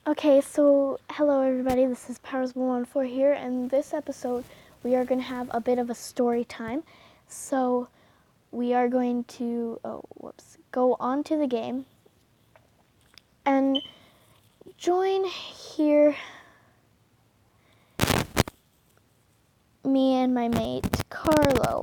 Okay, so hello everybody, this is Powers114 here, and this episode we are going to have a bit of a story time. So we are going to, go on to the game and join here me and my mate, Carlo.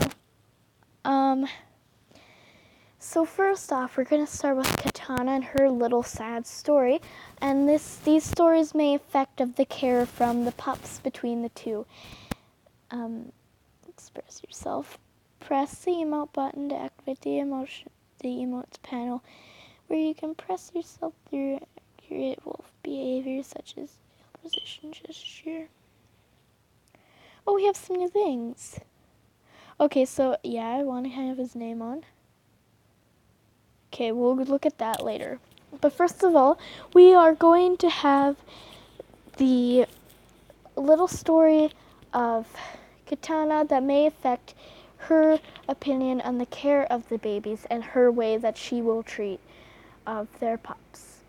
So first off, we're going to start with Katana and her little sad story, and these stories may affect of the care from the pups between the two. Express yourself. Press the emote button to activate the emotes panel, where you can press yourself through accurate wolf behaviors such as position gesture. Oh, we have some new things. Okay, so yeah, I want to have his name on. Okay, we'll look at that later. But first of all, we are going to have the little story of Katana that may affect her opinion on the care of the babies and her way that she will treat of their pups.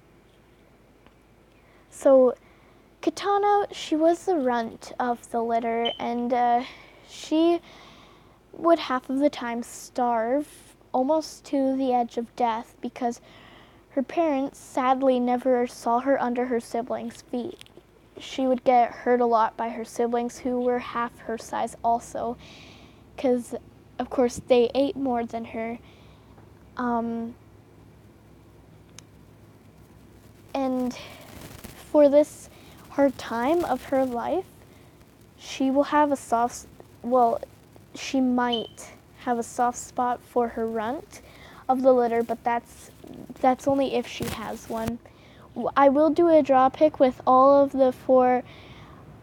So Katana, she was the runt of the litter, and she would half of the time starve almost to the edge of death because her parents sadly never saw her under her siblings' feet. She would get hurt a lot by her siblings who were half her size also, because of course they ate more than her. And for this hard time of her life, she will have she might have a soft spot for her runt of the litter, but that's only if she has one. I will do a draw pick with all of the 4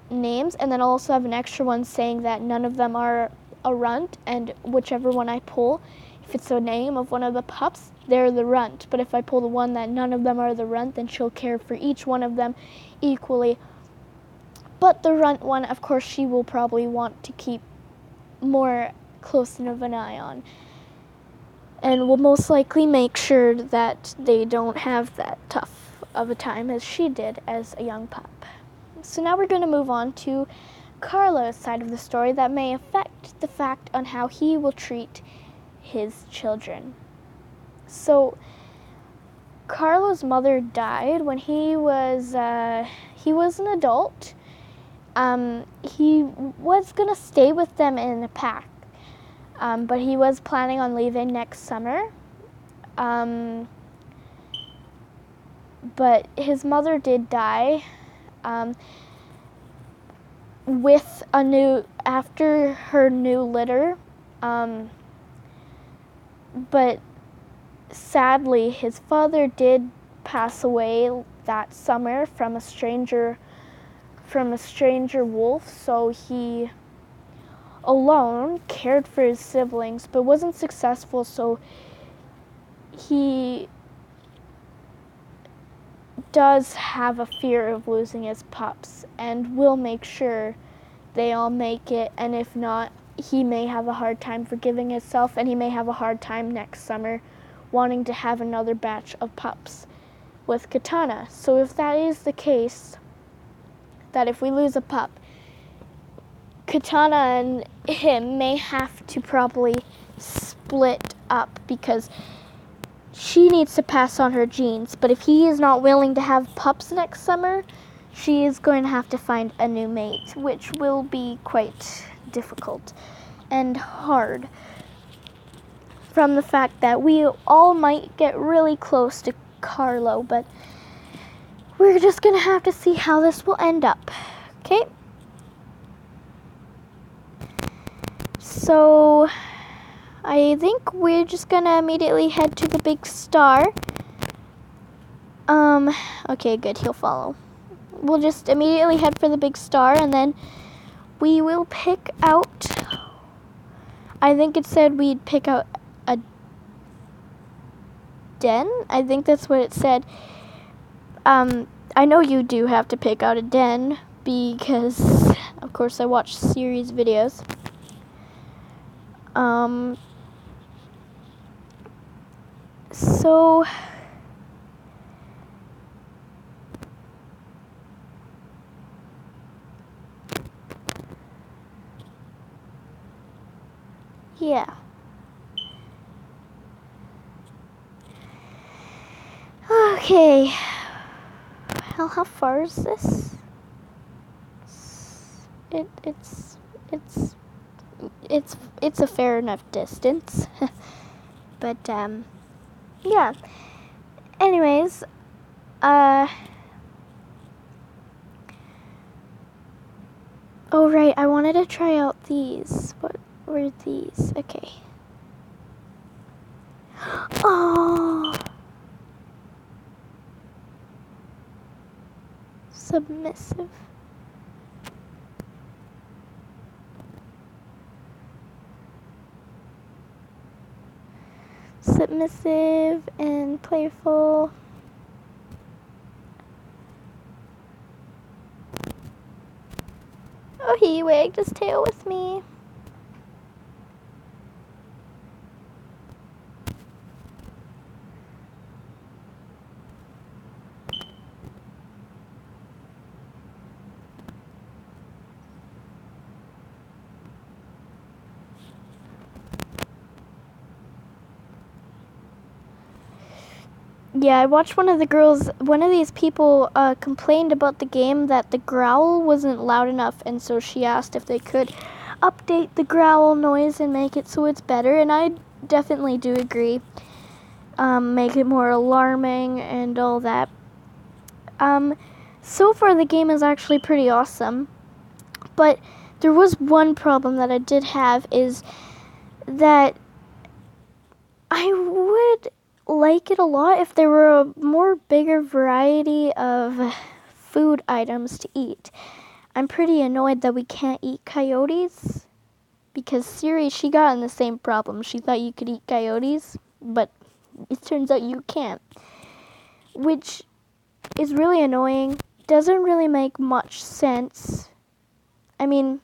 names, and then I'll also have an extra one saying that none of them are a runt, and whichever one I pull, if it's a name of one of the pups, they're the runt. But if I pull the one that none of them are the runt, then she'll care for each one of them equally. But the runt one, of course, she will probably want to keep more close of an eye on, and will most likely make sure that they don't have that tough of a time as she did as a young pup. So now we're going to move on to Carlo's side of the story that may affect the fact on how he will treat his children. So Carlo's mother died when he was an adult. He was going to stay with them in a pack, but he was planning on leaving next summer. But his mother did die after her new litter. But sadly, his father did pass away that summer from a stranger wolf, so he alone cared for his siblings but wasn't successful, so he does have a fear of losing his pups and will make sure they all make it, and if not, he may have a hard time forgiving himself, and he may have a hard time next summer wanting to have another batch of pups with Katana. So if that is the case, that if we lose a pup, Katana and him may have to probably split up because she needs to pass on her genes, but if he is not willing to have pups next summer, she is going to have to find a new mate, which will be quite difficult and hard from the fact that we all might get really close to Carlo, but we're just going to have to see how this will end up, okay? So I think we're just going to immediately head to the big star. Okay, good, he'll follow. We'll just immediately head for the big star, and then we will pick out, I think it said we'd pick out a den. I think that's what it said. I know you do have to pick out a den because, of course, I watch series videos. So yeah. Okay. Well, how far is this? It's it's a fair enough distance. But yeah. Anyways, oh right, I wanted to try out these. What were these? Okay. Oh, submissive. Submissive and playful. Oh, he wagged his tail with me. Yeah, I watched one of these people complained about the game that the growl wasn't loud enough, and so she asked if they could update the growl noise and make it so it's better, and I definitely do agree. Make it more alarming and all that. So far the game is actually pretty awesome, but there was one problem that I did have, is that I would like it a lot if there were a more bigger variety of food items to eat. I'm pretty annoyed that we can't eat coyotes, because Siri, she got in the same problem. She thought you could eat coyotes, but it turns out you can't, which is really annoying. Doesn't really make much sense. I mean,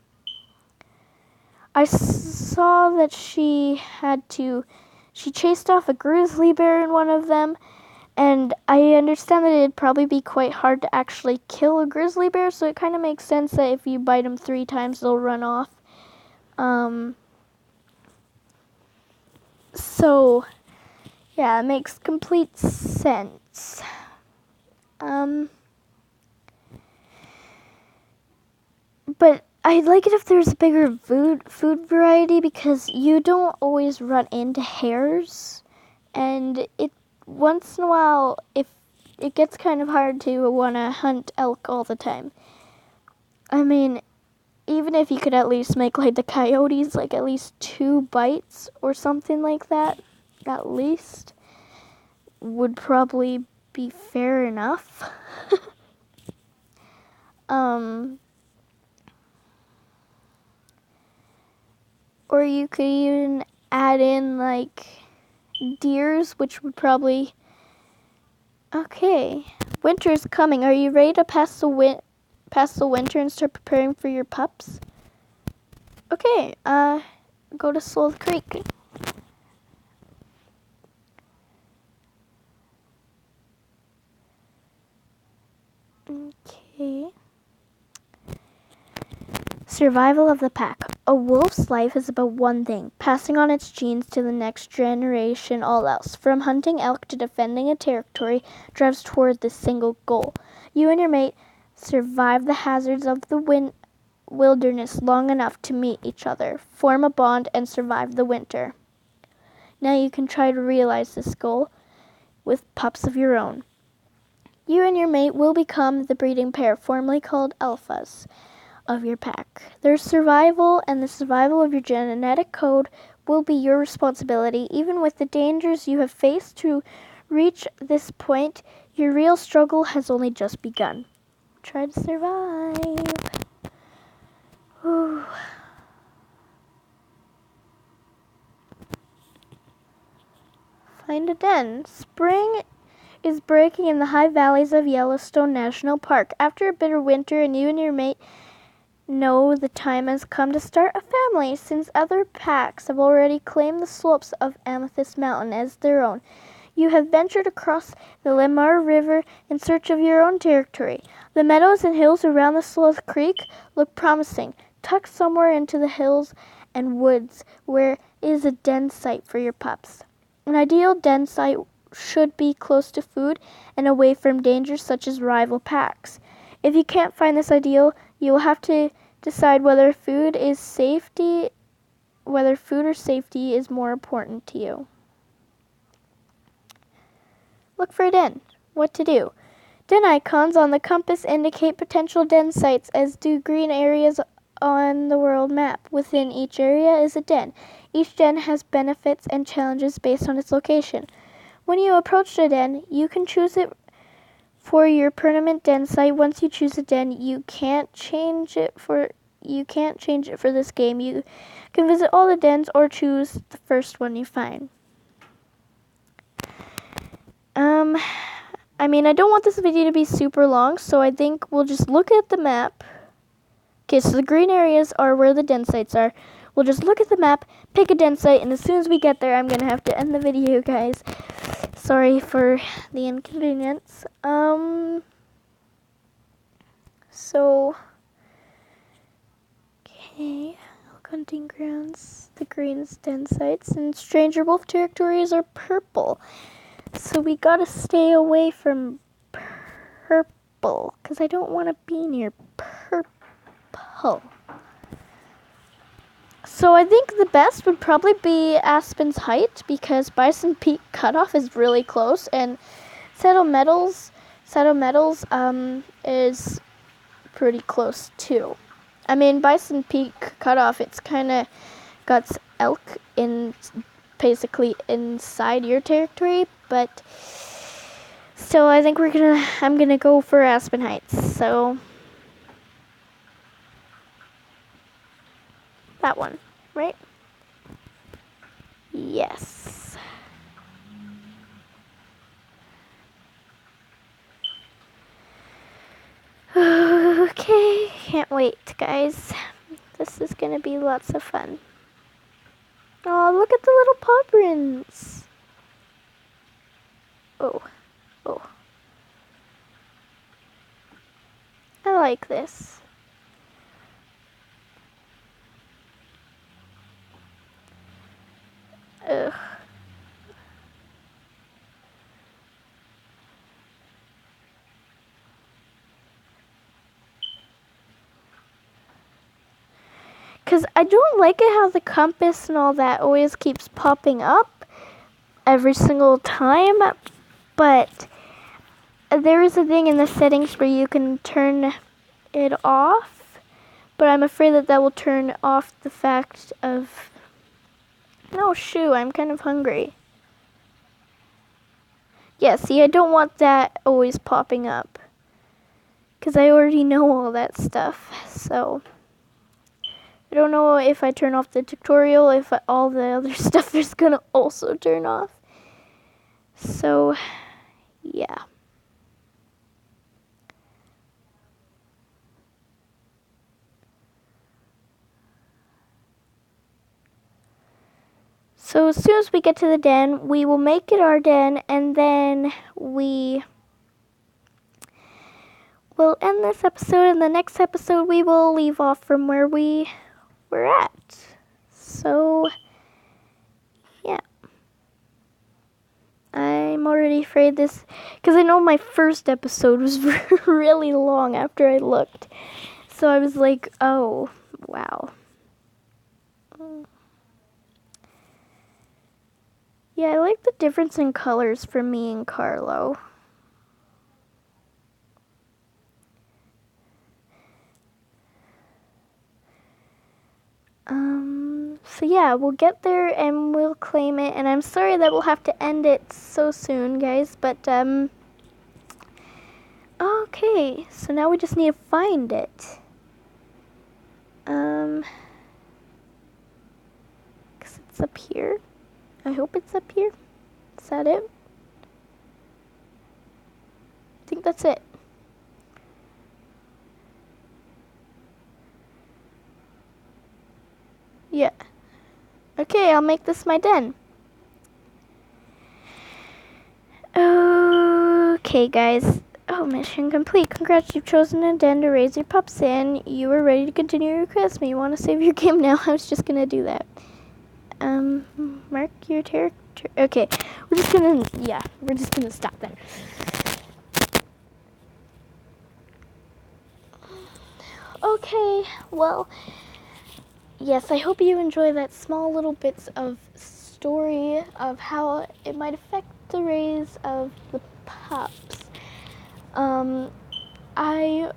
I saw that she chased off a grizzly bear in one of them, and I understand that it'd probably be quite hard to actually kill a grizzly bear, so it kind of makes sense that if you bite them 3 times, they'll run off. So, yeah, it makes complete sense. But I'd like it if there's a bigger food variety, because you don't always run into hares, and it once in a while, if it gets kind of hard to want to hunt elk all the time. I mean, even if you could at least make like the coyotes like at least 2 bites or something like that, at least, would probably be fair enough. Or you could even add in like deers, which would probably... Okay, winter's coming. Are you ready to pass the winter and start preparing for your pups? Okay, go to Sloth Creek. Okay. Survival of the pack. A wolf's life is about one thing, passing on its genes to the next generation. All else, from hunting elk to defending a territory, drives toward this single goal. You and your mate survive the hazards of the wilderness long enough to meet each other, form a bond, and survive the winter. Now you can try to realize this goal with pups of your own. You and your mate will become the breeding pair, formerly called alphas, of your pack. Their survival and the survival of your genetic code will be your responsibility. Even with the dangers you have faced to reach this point, your real struggle has only just begun. Try to survive. Whew. Find a den. Spring is breaking in the high valleys of Yellowstone National Park. After a bitter winter, and you and your mate know the time has come to start a family, since other packs have already claimed the slopes of Amethyst Mountain as their own. You have ventured across the Lamar River in search of your own territory. The meadows and hills around the Sloth Creek look promising. Tucked somewhere into the hills and woods where is a den site for your pups. An ideal den site should be close to food and away from dangers such as rival packs. If you can't find this ideal, you will have to decide whether food or safety is more important to you. Look for a den. What to do? Den icons on the compass indicate potential den sites, as do green areas on the world map. Within each area is a den. Each den has benefits and challenges based on its location. When you approach a den, you can choose it for your permanent den site. Once you choose a den, you can't change it for this game. You can visit all the dens or choose the first one you find. I don't want this video to be super long, so I think we'll just look at the map. Okay, so the green areas are where the den sites are. We'll just look at the map, pick a den site, and as soon as we get there, I'm going to have to end the video, guys. Sorry for the inconvenience. Okay, hunting grounds, the green's den sites, and stranger wolf territories are purple. So we gotta stay away from purple, because I don't want to be near purple. So I think the best would probably be Aspen's Height, because Bison Peak Cutoff is really close, and Saddle Metals is pretty close too. Bison Peak Cutoff, it's kind of got elk in basically inside your territory, but still I think I'm gonna go for Aspen Heights. So that one, right? Yes. Okay, can't wait, guys. This is gonna be lots of fun. Oh, look at the little paw prints. Oh. I like this. Ugh. Because I don't like it how the compass and all that always keeps popping up every single time, but there is a thing in the settings where you can turn it off, but I'm afraid that will turn off the fact of... No, shoo, I'm kind of hungry. Yeah, see, I don't want that always popping up, because I already know all that stuff, so... I don't know if I turn off the tutorial, if all the other stuff is going to also turn off. So, yeah. So as soon as we get to the den, we will make it our den, and then we will end this episode. In the next episode, we will leave off from where we were at. So, yeah. I'm already afraid this, because I know my first episode was really long after I looked. So I was like, oh, wow. Yeah, I like the difference in colors for me and Carlo. So yeah, we'll get there and we'll claim it. And I'm sorry that we'll have to end it so soon, guys. But, okay. So now we just need to find it. Because it's up here. I hope it's up here. Is that it? I think that's it. Yeah. Okay, I'll make this my den. Okay, guys. Oh, mission complete. Congrats, you've chosen a den to raise your pups in. You are ready to continue your quest. May you want to save your game now? I was just gonna do that. Mark your character. Okay, we're just gonna stop there. Okay, well, yes, I hope you enjoy that small little bits of story of how it might affect the raise of the pups. I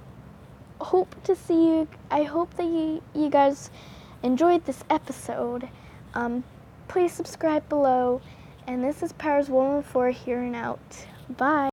hope to see you. I hope that you guys enjoyed this episode. Please subscribe below. And this is Powers 114 here and out. Bye.